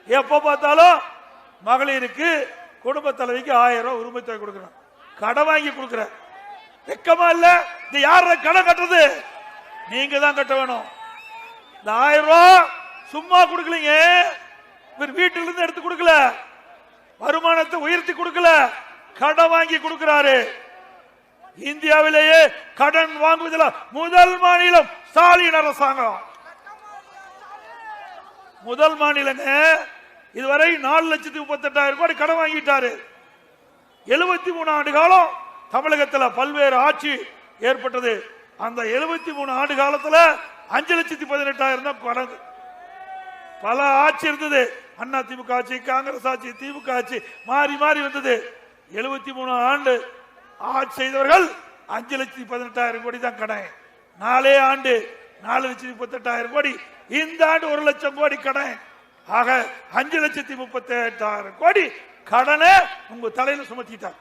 எப்ப பார்த்தாலும் மகளிருக்கு குடும்ப தலைவிக்கு 1000 ரூபாய் உரிமை தொகை கொடுக்கணும். கடன் வாங்கி கொடுக்கிற வெக்கமா இல்ல? இது யார கடன் கட்டுறது? நீங்க தான் கட்ட வேணும். இந்த 1000 ரூபாய் சும்மா கொடுக்கலீங்க. இவர் வீட்டில இருந்து எடுத்து கொடுக்கல, வருமானத்தை உயர்த்தி கொடுக்கல, கடன் வாங்கி கொடுக்கிறாரு. இந்தியாவிலேயே கடன் வாங்குவதில் முதல் மாநிலம் ஸ்டாலின் அரசாங்கம். முதல் மாநிலங்க. இதுவரை 4,38,000 கோடி கடன் வாங்கிட்டாரு. 73 ஆண்டு காலம் தமிழகத்தில் பல்வேறு ஆட்சி ஏற்பட்டது. அந்த 73 ஆண்டு காலத்தில் 5,18,000 தான் கடன். பல ஆட்சி இருந்தது. அண்ணா திமுக ஆட்சி, காங்கிரஸ் ஆட்சி, திமுக ஆட்சி மாறி மாறி வந்தது. 73 ஆண்டு ஆட்சி செய்தவர்கள் 5,18,000 கோடி தான் கடன். 4 ஆண்டு 4,38,000 கோடி. இந்த ஆண்டு 1 லட்சம் கோடி கடன். ஆக 5,38,000 கோடி கடனை உங்க தலையில சுமத்திட்டாங்க.